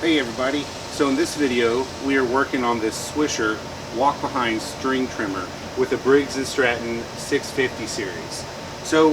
Hey everybody, so in this video we are working on this Swisher Walk Behind string trimmer with a Briggs and Stratton 650 series. So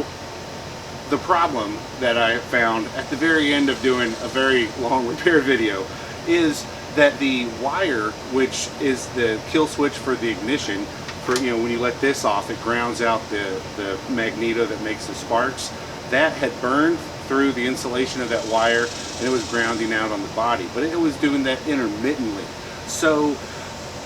the problem that I found at the very end of doing a very long repair video is that the wire, which is the kill switch for the ignition, for when you let this off it grounds out the magneto that makes the sparks, that had burned through the insulation of that wire and it was grounding out on the body, but it was doing that intermittently. So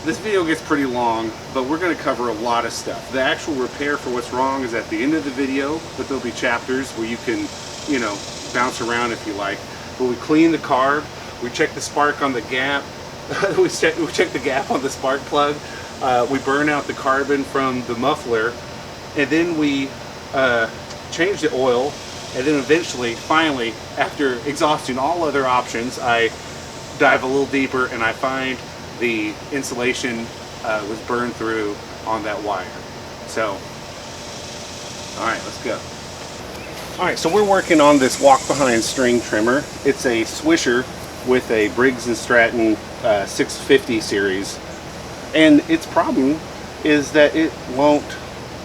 this video gets pretty long, but we're going to cover a lot of stuff. The actual repair for what's wrong is at the end of the video, but there'll be chapters where you can bounce around if you like. But we clean the carb, we check the spark on the gap, we check the gap on the spark plug, we burn out the carbon from the muffler, and then we change the oil. And then eventually, finally, after exhausting all other options, I dive a little deeper and I find the insulation was burned through on that wire. So, alright, let's go. Alright, so we're working on this walk behind string trimmer. It's a Swisher with a Briggs and Stratton 650 series. And its problem is that it won't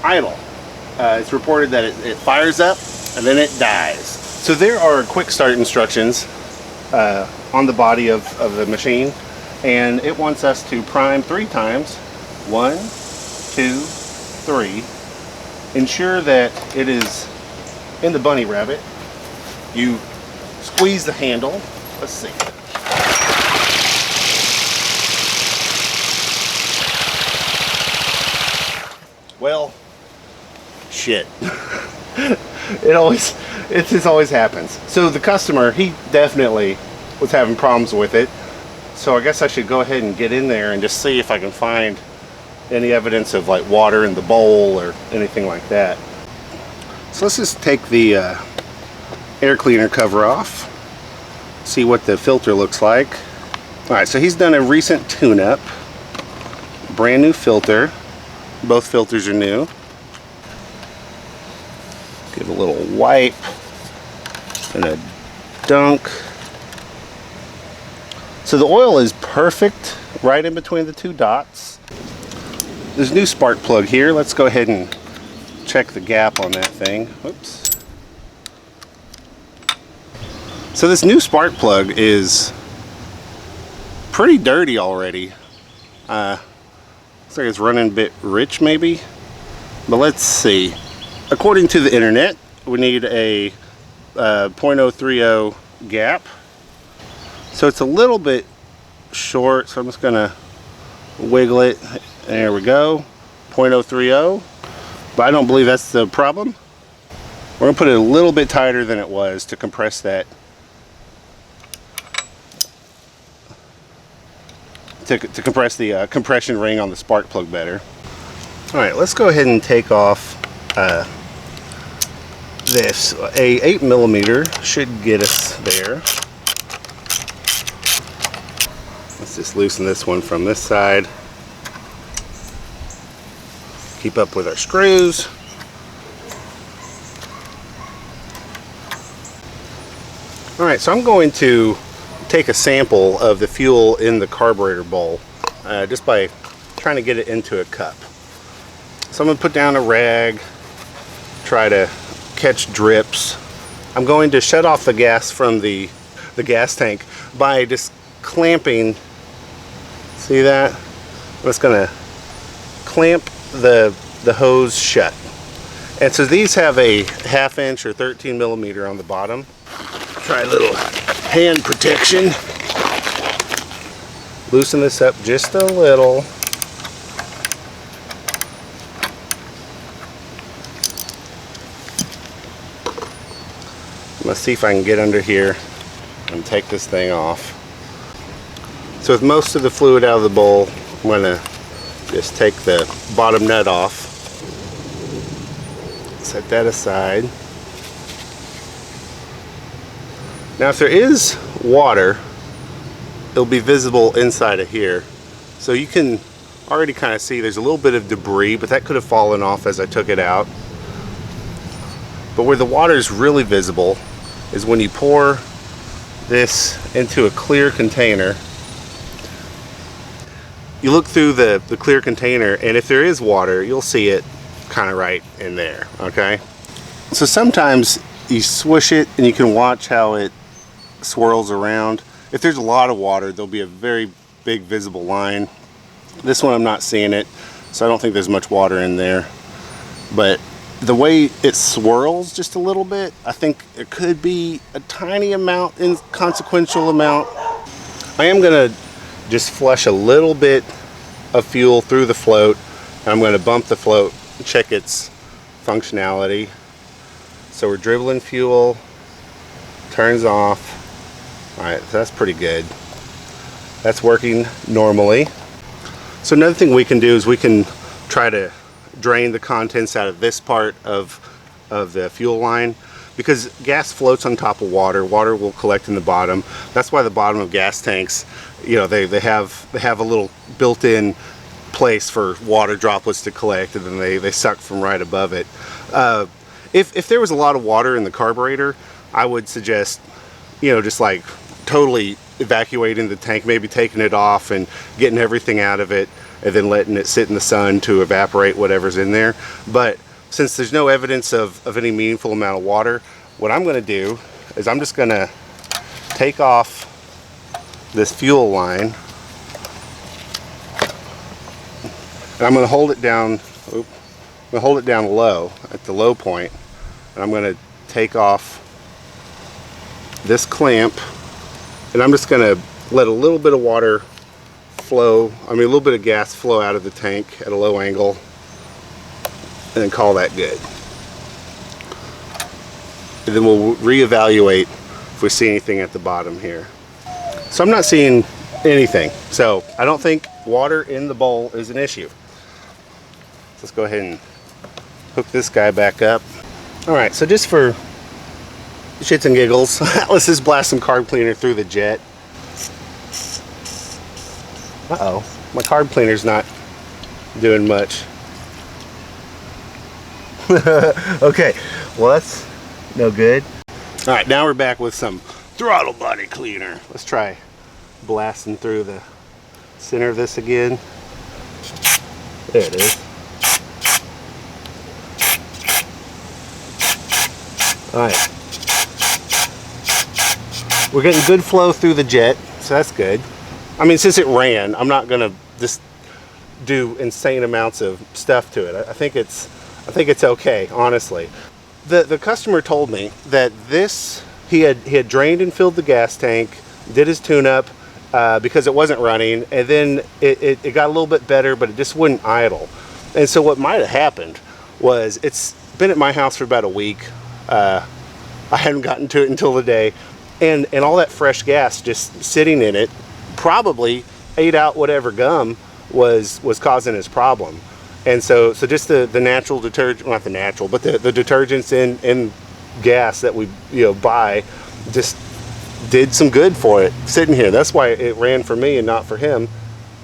idle. It's reported that it fires up and then it dies. So there are quick start instructions on the body of the machine, and it wants us to prime 3 times. 1, 2, 3. Ensure that it is in the bunny rabbit. You squeeze the handle. Let's see. Well, shit. It just always happens. So the customer, he definitely was having problems with it. So I guess I should go ahead and get in there and just see if I can find any evidence of like water in the bowl or anything like that. So let's just take the air cleaner cover off, see what the filter looks like. Alright, so he's done a recent tune-up, brand new filter. Both filters are new. Give a little wipe and a dunk. So the oil is perfect right in between the 2 dots. There's a new spark plug here. Let's go ahead and check the gap on that thing. Oops. So this new spark plug is pretty dirty already. Looks like it's running a bit rich maybe, but let's see. According to the internet, we need a 0.030 gap. So it's a little bit short, so I'm just gonna wiggle it. There we go, 0.030. But I don't believe that's the problem. We're gonna put it a little bit tighter than it was to compress that. To compress the compression ring on the spark plug better. All right, let's go ahead and take off this. A 8mm should get us there. Let's just loosen this one from this side. Keep up with our screws. All right, so I'm going to take a sample of the fuel in the carburetor bowl just by trying to get it into a cup. So I'm going to put down a rag, try to catch drips. I'm going to shut off the gas from the gas tank by just clamping. See that? I'm just going to clamp the hose shut. And so these have a 1/2 inch or 13mm on the bottom. Try a little hand protection. Loosen this up just a little. Let's see if I can get under here and take this thing off. So with most of the fluid out of the bowl, I'm going to just take the bottom nut off. Set that aside. Now if there is water, it'll be visible inside of here. So you can already kind of see there's a little bit of debris, but that could have fallen off as I took it out. But where the water is really visible is when you pour this into a clear container. You look through the clear container, and if there is water, you'll see it kind of right in there, okay? So sometimes you swish it and you can watch how it swirls around. If there's a lot of water, there'll be a very big visible line. This one I'm not seeing it, so I don't think there's much water in there. But the way it swirls just a little bit, I think there could be a tiny amount, inconsequential amount. I am gonna just flush a little bit of fuel through the float, and I'm gonna bump the float and check its functionality. So we're dribbling fuel, turns off. All right, so that's pretty good. That's working normally. So another thing we can do is we can try to drain the contents out of this part of the fuel line, because gas floats on top of water. Water will collect in the bottom. That's why the bottom of gas tanks, you know, they have a little built-in place for water droplets to collect, and then they suck from right above it. If there was a lot of water in the carburetor, I would suggest, you know, just like totally evacuating the tank, maybe taking it off and getting everything out of it, and then letting it sit in the sun to evaporate whatever's in there. But since there's no evidence of any meaningful amount of water, what I'm going to do is I'm just going to take off this fuel line, and I'm going to hold it down. I'm going to hold it down low at the low point, and I'm going to take off this clamp, and I'm just going to let a little bit of water flow, a little bit of gas flow out of the tank at a low angle, and then call that good. And then we'll reevaluate if we see anything at the bottom here. So I'm not seeing anything, so I don't think water in the bowl is an issue. Let's go ahead and hook this guy back up. All right, so just for shits and giggles, let's just blast some carb cleaner through the jet. Uh-oh, my carb cleaner's not doing much. Okay, well that's no good. All right, now we're back with some throttle body cleaner. Let's try blasting through the center of this again. There it is. All right. We're getting good flow through the jet, so that's good. I mean, since it ran, I'm not gonna just do insane amounts of stuff to it. I think it's okay, honestly. The customer told me that this, he had drained and filled the gas tank, did his tune-up because it wasn't running, and then it got a little bit better, but it just wouldn't idle. And so what might have happened was, it's been at my house for about a week. I hadn't gotten to it until today, and all that fresh gas just sitting in it probably ate out whatever gum was causing his problem. And so just the natural detergent, not the natural, but the detergents in gas that we buy just did some good for it sitting here. That's why it ran for me and not for him,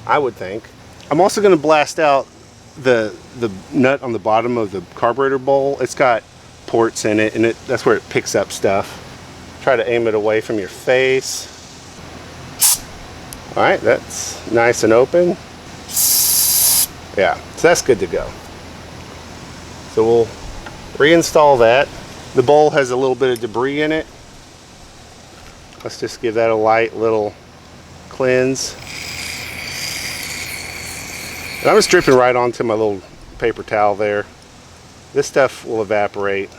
I would think. I'm also going to blast out the nut on the bottom of the carburetor bowl. It's got ports in it, and that's where it picks up stuff. Try to aim it away from your face. All right, that's nice and open. Yeah, so that's good to go. So we'll reinstall that. The bowl has a little bit of debris in it. Let's just give that a light little cleanse. And I'm just dripping right onto my little paper towel there. This stuff will evaporate.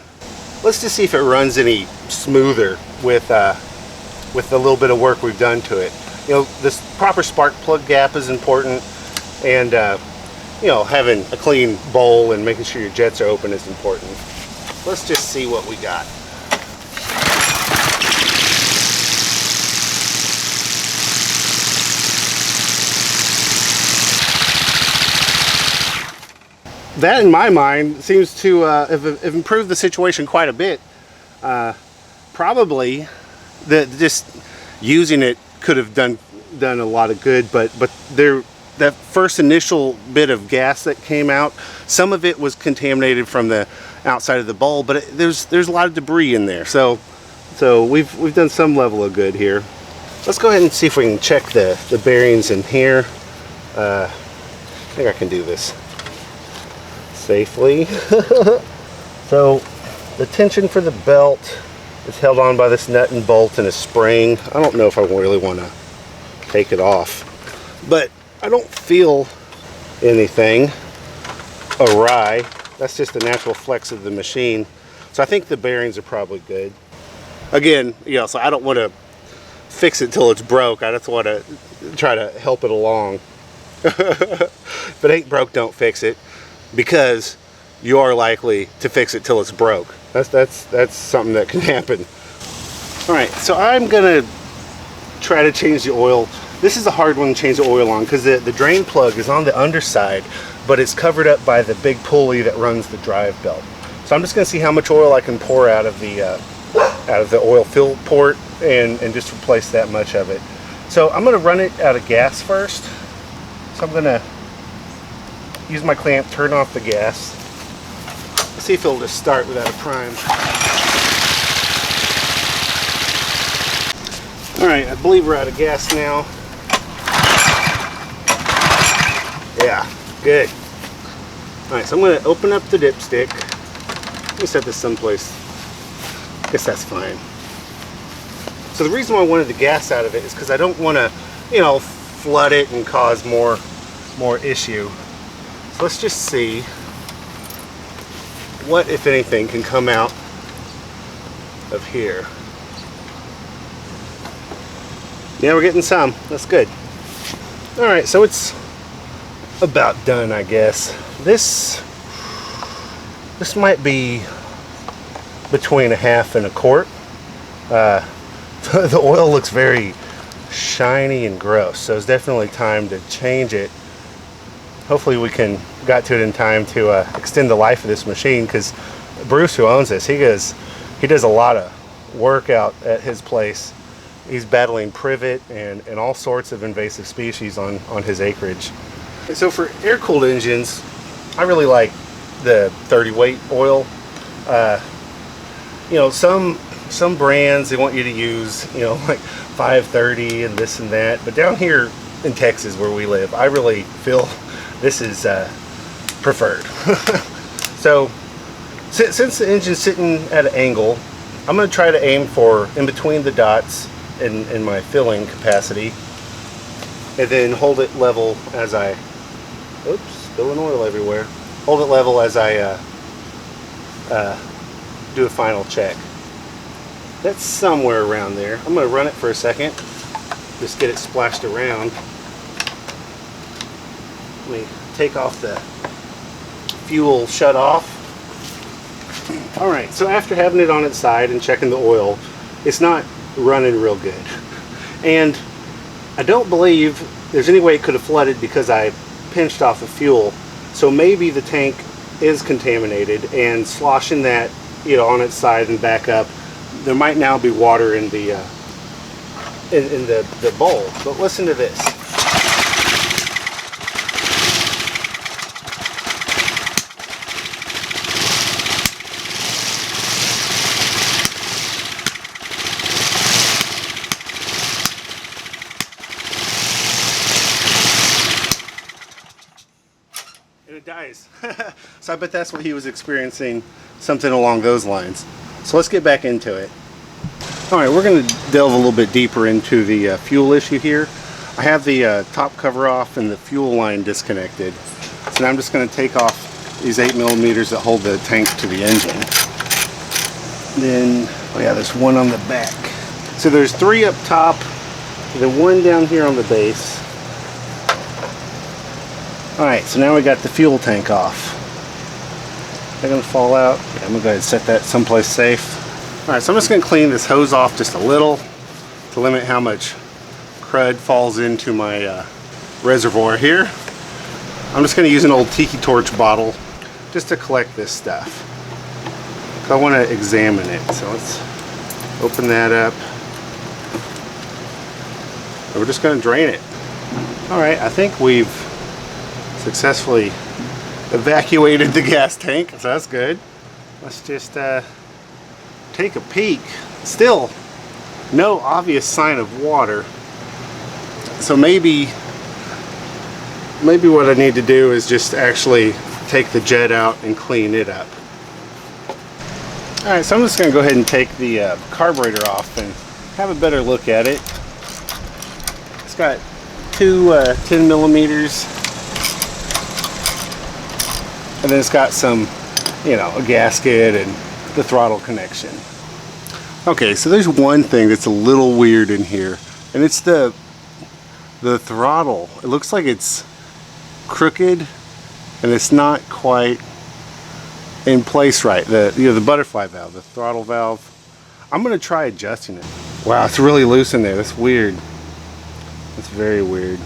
Let's just see if it runs any smoother with the little bit of work we've done to it. This proper spark plug gap is important, and having a clean bowl and making sure your jets are open is important. Let's just see what we got. That, in my mind, seems to have improved the situation quite a bit. Probably just using it could have done a lot of good, but that first initial bit of gas that came out, some of it was contaminated from the outside of the bowl, but there's a lot of debris in there. So So we've done some level of good here. Let's go ahead and see if we can check the bearings in here. I think I can do this safely. So the tension for the belt is held on by this nut and bolt and a spring. I don't know if I really want to take it off, but I don't feel anything awry. That's just the natural flex of the machine. So I think the bearings are probably good. Again, you know, so I don't want to fix it till it's broke. I just want to try to help it along. If it ain't broke, don't fix it, because you are likely to fix it till it's broke. That's something that can happen. All right, so I'm gonna try to change the oil. This is a hard one to change the oil on because the drain plug is on the underside, but it's covered up by the big pulley that runs the drive belt. So I'm just gonna see how much oil I can pour out of the oil fill port and just replace that much of it. So I'm gonna run it out of gas first. So I'm gonna use my clamp, turn off the gas. See if it'll just start without a prime. All right, I believe we're out of gas now. Yeah, good. All right, so I'm going to open up the dipstick. Let me set this someplace. I guess that's fine. So the reason why I wanted the gas out of it is because I don't want to, you know, flood it and cause more issue. So let's just see what, if anything, can come out of here. Yeah, we're getting some. That's good. All right, so it's about done, I guess. This might be between a half and a quart. The oil looks very shiny and gross, so it's definitely time to change it. Hopefully we got to it in time to extend the life of this machine, because Bruce, who owns this, he does a lot of work out at his place. He's battling privet and all sorts of invasive species on his acreage. So for air-cooled engines, I really like the 30 weight oil. You know, some brands, they want you to use, you know, like 530 and this and that, but down here in Texas where we live, I really feel this is preferred. So since the engine's sitting at an angle, I'm going to try to aim for in between the dots in my filling capacity, and then hold it level as I, oops, spilling oil everywhere. Hold it level as I do a final check. That's somewhere around there. I'm going to run it for a second, just get it splashed around. Let me take off the fuel shut off. Alright, so after having it on its side and checking the oil, it's not running real good. And I don't believe there's any way it could have flooded because I pinched off the fuel. So maybe the tank is contaminated, and sloshing that, you know, on its side and back up, there might now be water in the the bowl. But listen to this. And it dies. So I bet that's what he was experiencing, something along those lines. So let's get back into it. Alright, we're going to delve a little bit deeper into the fuel issue here. I have the top cover off and the fuel line disconnected. So now I'm just going to take off these 8mm that hold the tank to the engine. Then, oh yeah, there's one on the back. So there's 3 up top, then 1 down here on the base. Alright, so now we got the fuel tank off. They're going to fall out. Yeah, I'm going to go ahead and set that someplace safe. Alright, so I'm just going to clean this hose off just a little to limit how much crud falls into my reservoir here. I'm just going to use an old tiki torch bottle just to collect this stuff. I want to examine it. So let's open that up. And we're just going to drain it. Alright, I think we've successfully evacuated the gas tank, so that's good. Let's just take a peek. Still no obvious sign of water. So maybe what I need to do is just actually take the jet out and clean it up. Alright, so I'm just going to go ahead and take the carburetor off and have a better look at it. It's got two 10 millimeters, and then it's got some, you know, a gasket and the throttle connection. Okay, so there's one thing that's a little weird in here, and it's the throttle. It looks like it's crooked and it's not quite in place right. The butterfly valve, the throttle valve. I'm gonna try adjusting it. Wow, it's really loose in there. That's weird. That's very weird.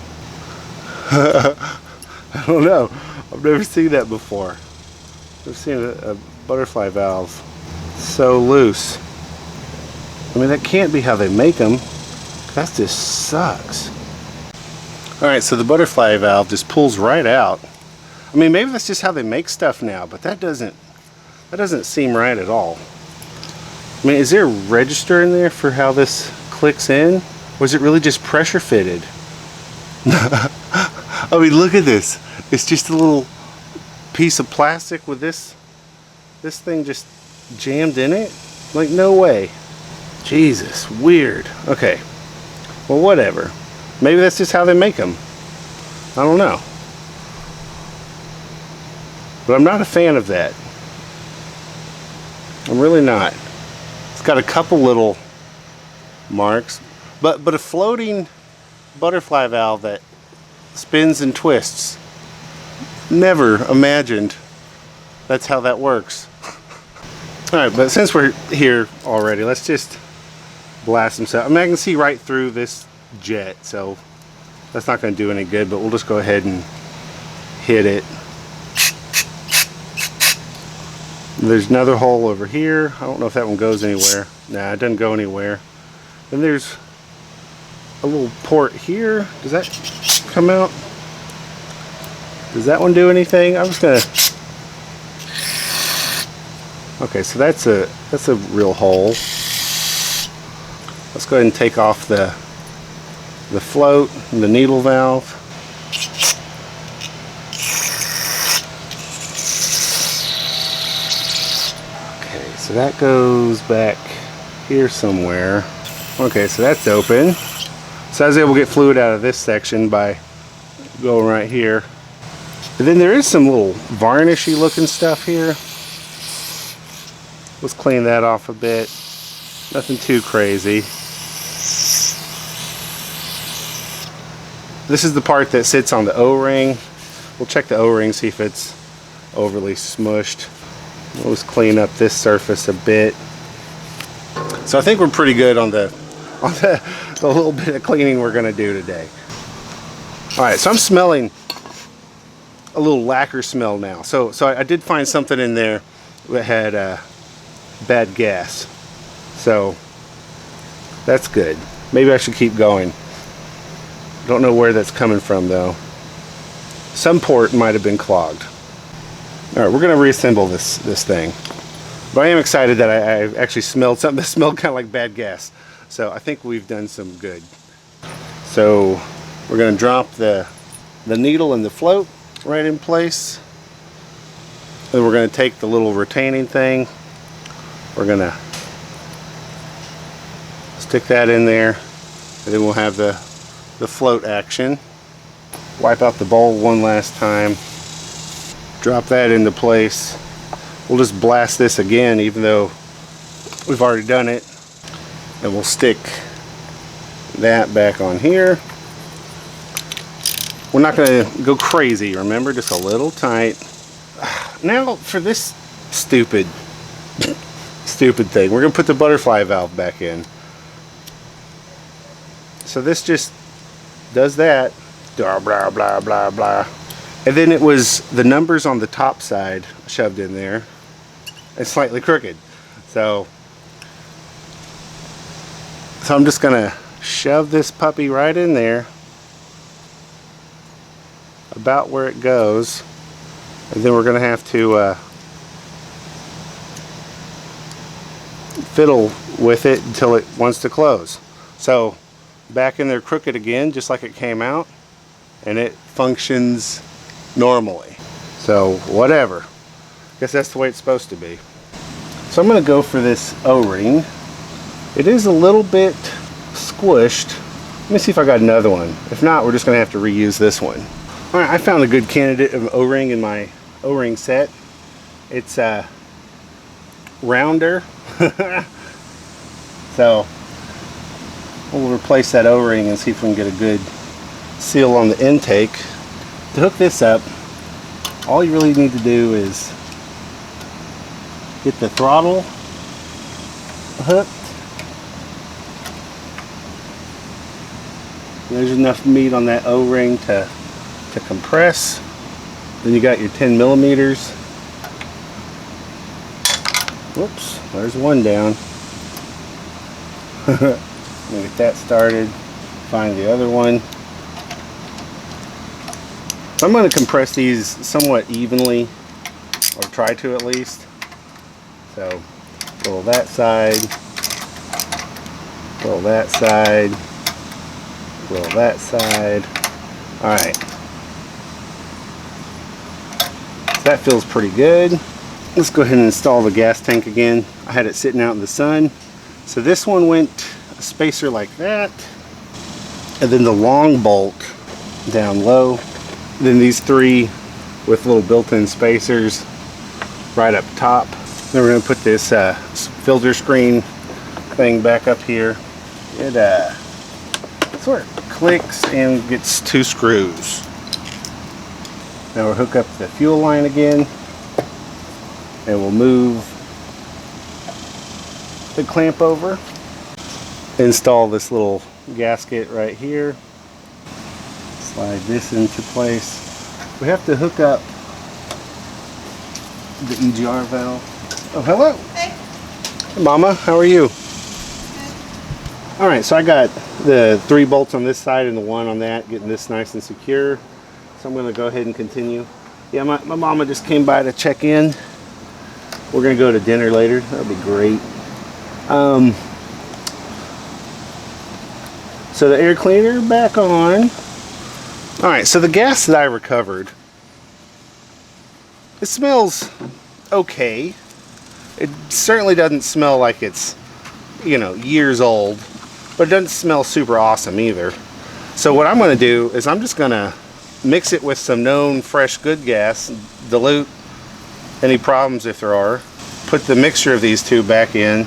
I don't know. I've never seen that before. I've seen a butterfly valve so loose. I mean, that can't be how they make them. That just sucks. Alright, so the butterfly valve just pulls right out. I mean, maybe that's just how they make stuff now, but that doesn't seem right at all. I mean, is there a register in there for how this clicks in? Or is it really just pressure fitted? I mean, look at this. It's just a little piece of plastic with this thing just jammed in it? Like, no way. Jesus, weird. Okay, well, whatever. Maybe that's just how they make them. I don't know. But I'm not a fan of that. I'm really not. It's got a couple little marks, but a floating butterfly valve that spins and twists. Never imagined that's how that works. Alright, but since we're here already, let's just blast some stuff. I mean, I can see right through this jet, so that's not going to do any good, but we'll just go ahead and hit it. There's another hole over here. I don't know if that one goes anywhere. Nah, it doesn't go anywhere. Then there's a little port here. Does that come out? Does that one do anything? I'm just gonna... Okay, so that's a real hole. Let's go ahead and take off the float and the needle valve. Okay, so that goes back here somewhere. Okay, so that's open. So I was able to get fluid out of this section by going right here. And then there is some little varnishy looking stuff here. Let's clean that off a bit. Nothing too crazy. This is the part that sits on the O-ring. We'll check the O-ring, see if it's overly smushed. We'll just clean up this surface a bit. So I think we're pretty good on the little bit of cleaning we're gonna do today. Alright, so I'm smelling a little lacquer smell now. So I did find something in there that had bad gas. So that's good. Maybe I should keep going. Don't know where that's coming from though. Some port might have been clogged. Alright, we're going to reassemble this thing. But I am excited that I actually smelled something that smelled kind of like bad gas. So I think we've done some good. So we're going to drop the needle and the float right in place. Then we're going to take the little retaining thing. We're going to stick that in there. And then we'll have the float action. Wipe out the bowl one last time. Drop that into place. We'll just blast this again even though we've already done it. And we'll stick that back on here. We're not going to go crazy, remember? Just a little tight. Now for this stupid thing. We're going to put the butterfly valve back in. So this just does that. Blah, blah, blah, blah, blah. And then it was the numbers on the top side shoved in there. It's slightly crooked. So I'm just going to shove this puppy right in there. About where it goes. And then we're going to have to fiddle with it until it wants to close. So back in there crooked again, just like it came out, and it functions normally. So whatever. Guess that's the way it's supposed to be. So I'm going to go for this O-ring. It is a little bit squished. Let me see if I got another one. If not, we're just going to have to reuse this one. Alright, I found a good candidate of O-ring in my O-ring set. It's rounder. So we'll replace that O-ring and see if we can get a good seal on the intake. To hook this up, all you really need to do is get the throttle hooked. There's enough meat on that O-ring to compress. Then you got your 10 millimeters. Whoops, there's one down. Let me get that started. Find the other one. So I'm going to compress these somewhat evenly, or try to at least. So roll that side, roll that side, roll that side. Alright. So that feels pretty good. Let's go ahead and install the gas tank again. I had it sitting out in the sun. So this one went a spacer like that. And then the long bolt down low. Then these three with little built-in spacers right up top. Then we're going to put this filter screen thing back up here. It sort of clicks and gets two screws. Now we'll hook up the fuel line again, and we'll move the clamp over. Install this little gasket right here. Slide this into place. We have to hook up the EGR valve. Oh, hello. Hey. Hey, Mama, how are you? Good. Alright, so I got the 3 bolts on this side and the 1 on that, getting this nice and secure. So I'm going to go ahead and continue. Yeah, my mama just came by to check in. We're going to go to dinner later. That'll be great. So the air cleaner back on. Alright, so the gas that I recovered, it smells okay. It certainly doesn't smell like it's, you know, years old, but it doesn't smell super awesome either. So what I'm going to do is I'm just going to mix it with some known fresh good gas, dilute any problems if there are, put the mixture of these two back in.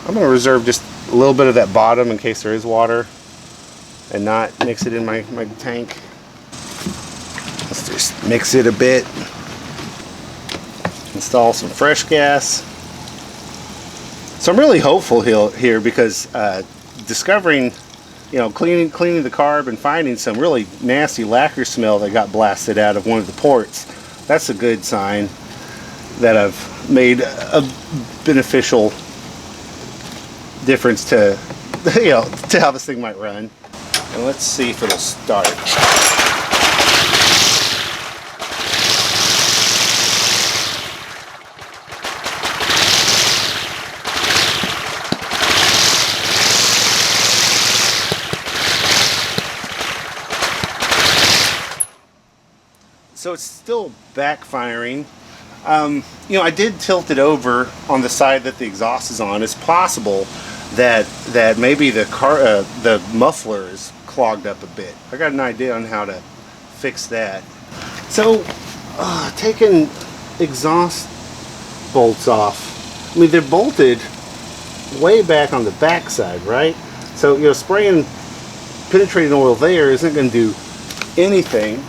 I'm going to reserve just a little bit of that bottom in case there is water and not mix it in my tank. Let's just mix it a bit. Install some fresh gas. So I'm really hopeful here because discovering, you know, cleaning the carb and finding some really nasty lacquer smell that got blasted out of one of the ports. That's a good sign that I've made a beneficial difference to, you know, to how this thing might run. And let's see if it'll start. So it's still backfiring. You know, I did tilt it over on the side that the exhaust is on. It's possible that maybe the muffler is clogged up a bit. I got an idea on how to fix that. So taking exhaust bolts off. I mean, they're bolted way back on the back side, right? So, you know, spraying penetrating oil there isn't going to do anything.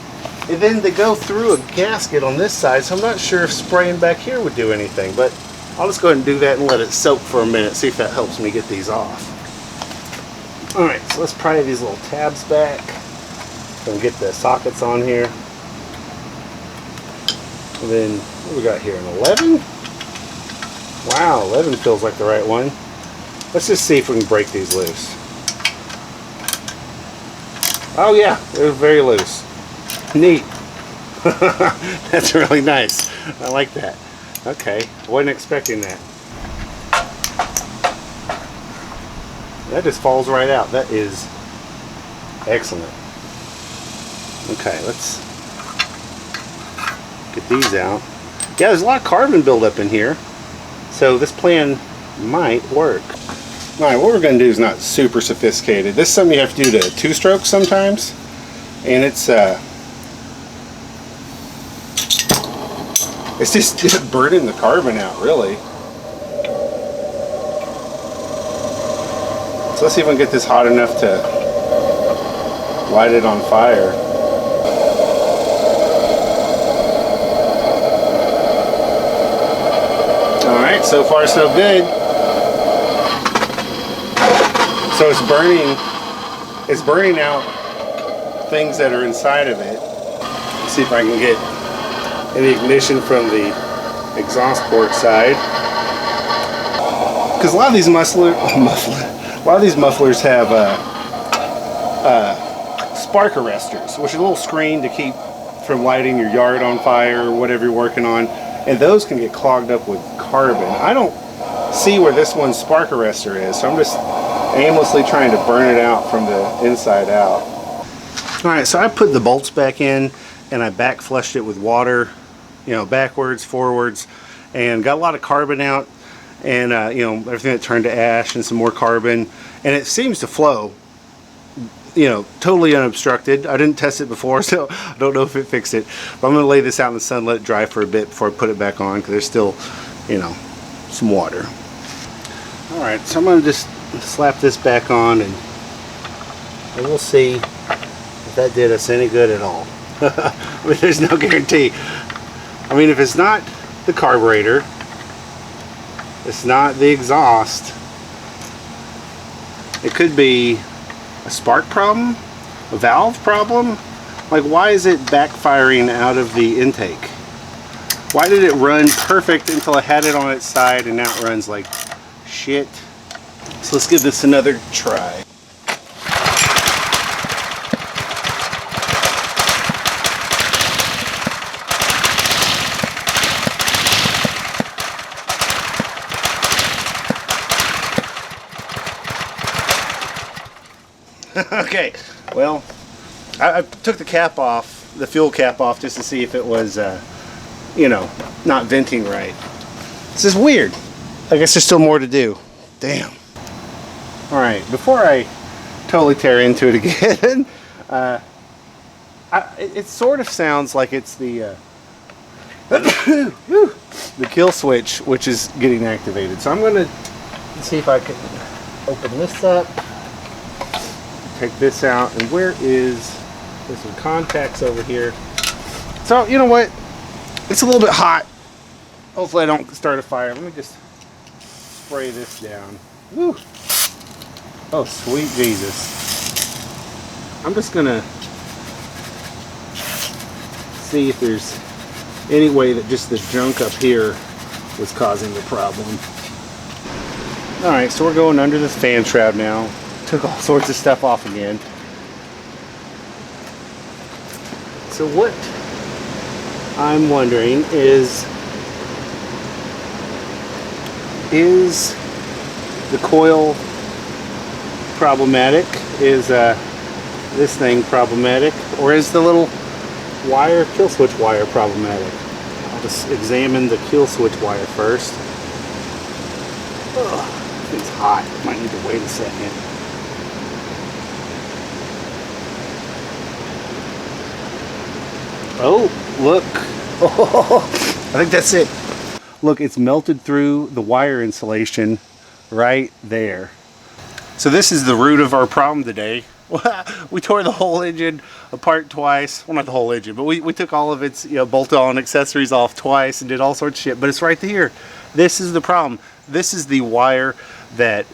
And then they go through a gasket on this side, so I'm not sure if spraying back here would do anything, but I'll just go ahead and do that and let it soak for a minute, see if that helps me get these off. Alright, so let's pry these little tabs back and get the sockets on here. And then, what do we got here, an 11? Wow, 11 feels like the right one. Let's just see if we can break these loose. Oh yeah, they're very loose. Neat. That's really nice. I like that. Okay, I wasn't expecting that. That just falls right out. That is excellent. Okay, let's get these out. Yeah, there's a lot of carbon buildup in here, so this plan might work. Alright, what we're going to do is not super sophisticated. This is something you have to do to two-strokes sometimes, and it's just burning the carbon out, really. So let's see if I can get this hot enough to light it on fire. Alright, so far so good. So it's burning out things that are inside of it. Let's see if I can get any ignition from the exhaust port side. Because a lot of these mufflers have spark arresters, which is a little screen to keep from lighting your yard on fire or whatever you're working on, and those can get clogged up with carbon. I don't see where this one's spark arrestor is, so I'm just aimlessly trying to burn it out from the inside out. Alright, so I put the bolts back in and I back flushed it with water, you know, backwards, forwards, and got a lot of carbon out, and you know, everything that turned to ash and some more carbon, and it seems to flow, you know, totally unobstructed. I didn't test it before, so I don't know if it fixed it, but I'm going to lay this out in the sun, let it dry for a bit before I put it back on, because there's still, you know, some water. Alright, so I'm going to just slap this back on, and we'll see if that did us any good at all. I mean, there's no guarantee. I mean, if it's not the carburetor, it's not the exhaust, it could be a spark problem, a valve problem. Like, why is it backfiring out of the intake? Why did it run perfect until I had it on its side and now it runs like shit? So let's give this another try. Okay, well, I took the cap off, the fuel cap off, just to see if it was, you know, not venting right. This is weird. I guess there's still more to do. Damn. Alright, before I totally tear into it again, it sort of sounds like it's the kill switch which is getting activated. So I'm going to see if I can open this up. Take this out, and there's some contacts over here. So, you know what? It's a little bit hot. Hopefully I don't start a fire. Let me just spray this down. Woo. Oh, sweet Jesus. I'm just gonna see if there's any way that just the junk up here was causing the problem. Alright, so we're going under this fan shroud now. Took all sorts of stuff off again. So what I'm wondering is the coil problematic? Is this thing problematic? Or is the little wire, kill switch wire, problematic? I'll just examine the kill switch wire first. Ugh, it's hot. Might need to wait a second. Oh, look. Oh, I think that's it. Look, it's melted through the wire insulation right there. So this is the root of our problem today. We tore the whole engine apart twice. Well, not the whole engine, but we took all of its, you know, bolt-on accessories off twice and did all sorts of shit. But it's right here. This is the problem. This is the wire that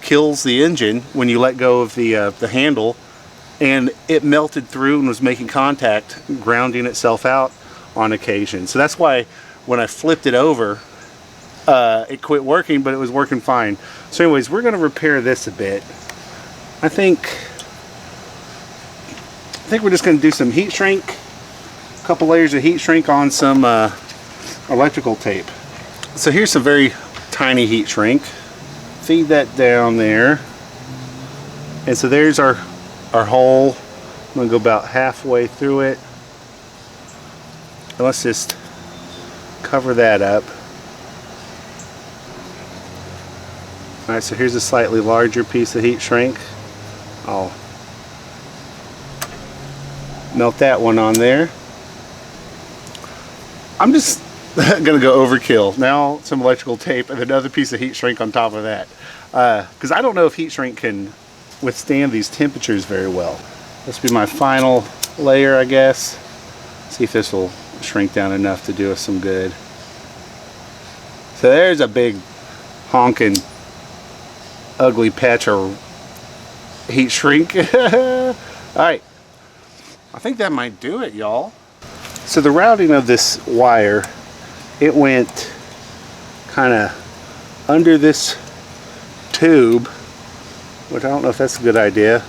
kills the engine when you let go of the handle. And it melted through and was making contact, grounding itself out on occasion. So that's why when I flipped it over, it quit working, but it was working fine. So anyways, we're going to repair this a bit. I think we're just going to do some heat shrink, a couple layers of heat shrink on some electrical tape. So here's some very tiny heat shrink. Feed that down there. And so there's our hole. I'm going to go about halfway through it. And let's just cover that up. Alright, so here's a slightly larger piece of heat shrink. I'll melt that one on there. I'm just gonna go overkill. Now some electrical tape and another piece of heat shrink on top of that. Because I don't know if heat shrink can withstand these temperatures very well. This will be my final layer, I guess. See if this will shrink down enough to do us some good. So there's a big honking ugly patch of heat shrink. Alright, I think that might do it, y'all. So the routing of this wire, it went kind of under this tube, which I don't know if that's a good idea,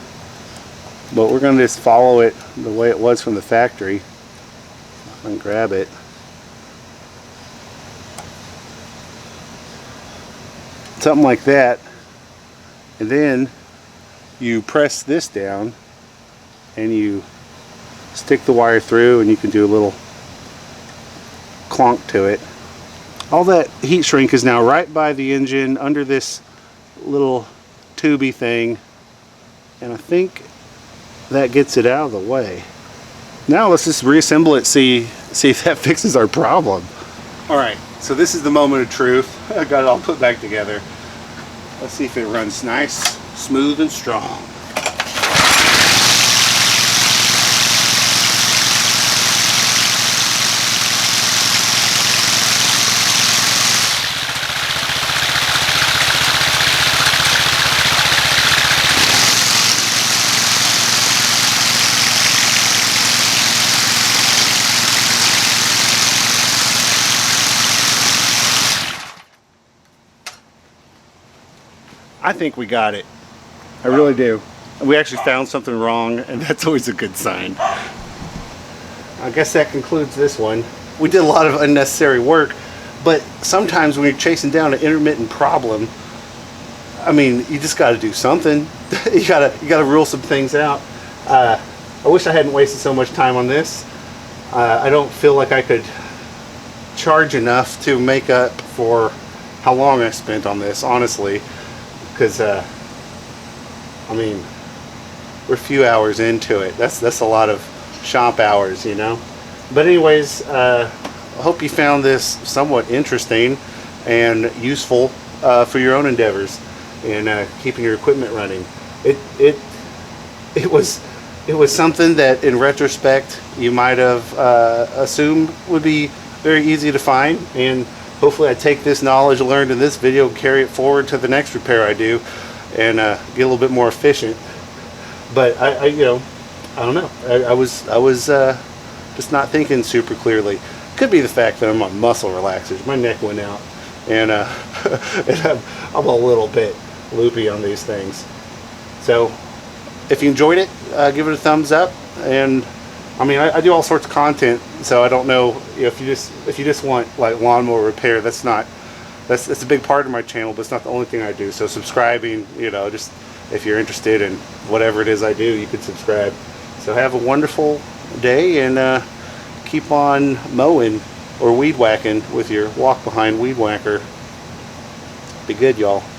but we're going to just follow it the way it was from the factory and grab it. Something like that, and then you press this down and you stick the wire through, and you can do a little clonk to it. All that heat shrink is now right by the engine under this little tubey thing, and I think that gets it out of the way. Now let's just reassemble it, see if that fixes our problem. Alright, so this is the moment of truth. I got it all put back together. Let's see if it runs nice, smooth, and strong. I think we got it. I really do. We actually found something wrong, and that's always a good sign. I guess that concludes this one. We did a lot of unnecessary work, but sometimes when you're chasing down an intermittent problem, I mean, you just got to do something. you gotta rule some things out. I wish I hadn't wasted so much time on this. I don't feel like I could charge enough to make up for how long I spent on this, honestly. Because I mean, we're a few hours into it. That's a lot of shop hours, you know. But anyways, I hope you found this somewhat interesting and useful for your own endeavors in keeping your equipment running. It was something that, in retrospect, you might have assumed would be very easy to find, and hopefully I take this knowledge learned in this video and carry it forward to the next repair I do, and get a little bit more efficient. But I don't know. I was just not thinking super clearly. Could be the fact that I'm on muscle relaxers. My neck went out, and, and I'm a little bit loopy on these things. So if you enjoyed it, give it a thumbs up. And I mean, I do all sorts of content, so I don't know if you just want like lawnmower repair. That's a big part of my channel, but it's not the only thing I do. So subscribing, just if you're interested in whatever it is I do, you could subscribe. So have a wonderful day, and keep on mowing or weed whacking with your walk behind weed whacker. Be good, y'all.